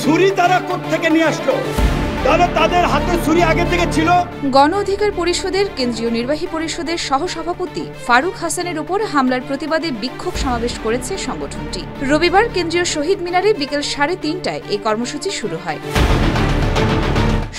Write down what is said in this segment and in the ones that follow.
ছুরি তারা কোত্থেকে নিয়ে আসলো? তাহলে তাদের হাতে ছুরি আগে থেকে ছিল। গণ অধিকার পরিষদের কেন্দ্রীয় নির্বাহী পরিষদের সহসভাপতি ফারুক হাসানের উপর হামলার প্রতিবাদে বিক্ষোভ সমাবেশ করেছে সংগঠনটি। রবিবার কেন্দ্রীয় শহীদ মিনারে বিকেল 3:30টায় এই কর্মসূচি শুরু হয়।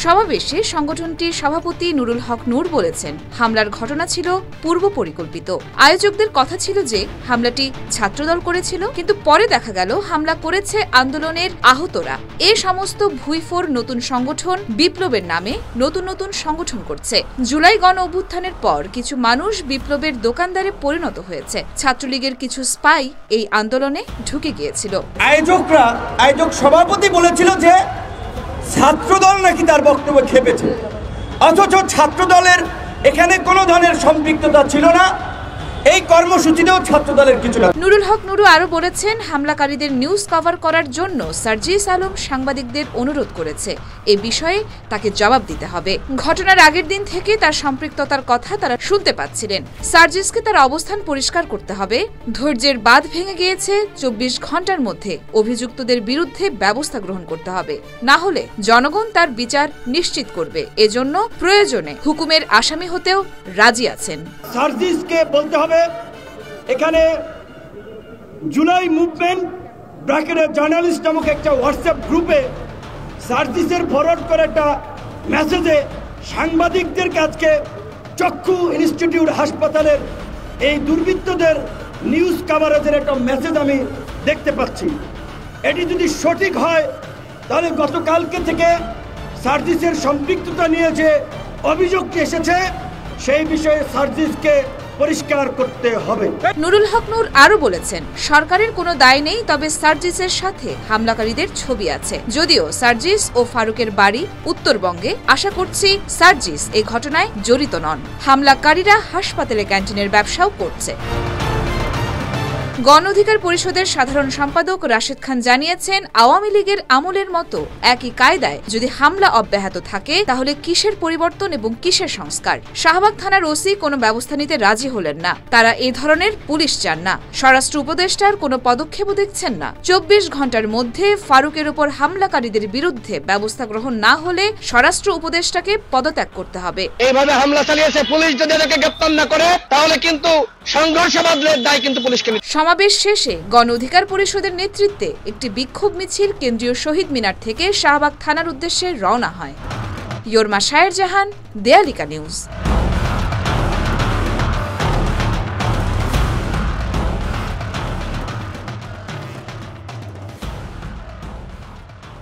সমাবেশে সংগঠনটির সভাপতি নুরুল হক নূর বলেছেন, হামলার ঘটনা ছিল পূর্ব পরিকল্পিত। আয়োজকদের কথা ছিল যে হামলাটি ছাত্রদল করেছিল, কিন্তু পরে দেখা গেল হামলা করেছে আন্দোলনের আহতরা। এ সমস্ত ভুইফোর নতুন সংগঠন বিপ্লবের নামে নতুন নতুন সংগঠন করছে। জুলাই গণ অভ্যুত্থানের পর কিছু মানুষ বিপ্লবের দোকানদারে পরিণত হয়েছে। ছাত্রলীগের কিছু স্পাই এই আন্দোলনে ঢুকে গিয়েছিল। আয়োজক সভাপতি বলেছিল যে ছাত্রদল নাকি তার বক্তব্য খেপেছে, অথচ ছাত্রদলের এখানে কোনো ধরনের সম্পৃক্ততা ছিল না। এই কর্মসূচিতেও ছাত্রদলের কিছু না। নুরুল হক নুরু আরো বলেছেন, হামলাকারীদের নিউজ কভার করার জন্য সার্জিস আলম সাংবাদিকদের অনুরোধ করেছে। এ বিষয়ে তাকে জবাব দিতে হবে। ঘটনার আগের দিন থেকে তার সম্পৃক্ততার কথা তারা শুনতে পাচ্ছিলেন। সার্জিসকে তার অবস্থান পরিষ্কার করতে হবে। ধৈর্যের বাঁধ ভেঙে গিয়েছে। 24 ঘন্টার মধ্যে অভিযুক্তদের বিরুদ্ধে ব্যবস্থা গ্রহণ করতে হবে, না হলে জনগণ তার বিচার নিশ্চিত করবে। এজন্য প্রয়োজনে হুকুমের আসামি হতেও রাজি আছেন। সার্জিসকে বলতে হবে, এখানে জুলাই মুভমেন্ট ব্র্যাকেটে জার্নালিস্ট নামক একটা হোয়াটসঅ্যাপ গ্রুপে সার্জিসের ফরওয়ার্ড করে একটা মেসেজে সাংবাদিকদের কাছে চক্ষু ইনস্টিটিউট হাসপাতালের এই দুর্বৃত্তদের নিউজ কাভারেজের একটা মেসেজ আমি দেখতে পাচ্ছি। এটি যদি সঠিক হয় তাহলে গতকালকে থেকে সার্জিসের সম্পৃক্ততা নিয়ে যে অভিযোগটি এসেছে সেই বিষয়ে সার্জিসকে পরিষ্কার করতে হবে। নুরুল হক নূর আরো বলেছেন, সরকারের কোনো দায় নেই, তবে সার্জিসের সাথে হামলাকারীদের ছবি আছে। যদিও সার্জিস ও ফারুকের বাড়ি উত্তরবঙ্গে, আশা করছি সার্জিস এই ঘটনায় জড়িত নন। হামলাকারীরা হাসপাতালে ক্যান্টিনের ব্যবসাও করছে। গণ অধিকার পরিষদের সাধারণ সম্পাদক রাশেদ খান জানিয়েছেন, আওয়ামী লীগের আমলের মতো একই কায়দায় যদি হামলা অব্যাহত থাকে তাহলে কিসের পরিবর্তন এবং কিসের সংস্কার? শাহবাগ থানার ওসি কোনো ব্যবস্থা নিতে রাজি হলেন না। তারা এই ধরনের পুলিশ চান না। স্বরাষ্ট্র উপদেষ্টার কোনো পদক্ষেপও দেখছেন না। 24 ঘন্টার মধ্যে ফারুকের উপর হামলাকারীদের বিরুদ্ধে ব্যবস্থা গ্রহণ না হলে স্বরাষ্ট্র উপদেষ্টাকে পদত্যাগ করতে হবে। এইভাবে হামলা চালিয়েছে পুলিশ, যদি এদেরকে গ্রেফতার না করে তাহলে কিন্তু সংঘর্ষ বাঁধলের দায় কিন্তু পুলিশকে। সমাবেশ শেষে গণ অধিকার পরিষদের নেতৃত্বে একটি বিক্ষোভ মিছিল কেন্দ্রীয় শহীদ মিনার থেকে শাহবাগ থানার উদ্দেশ্যে রওনা হয়। ইয়োরমা শায়ের জাহান, দেয়ালিকা নিউজ।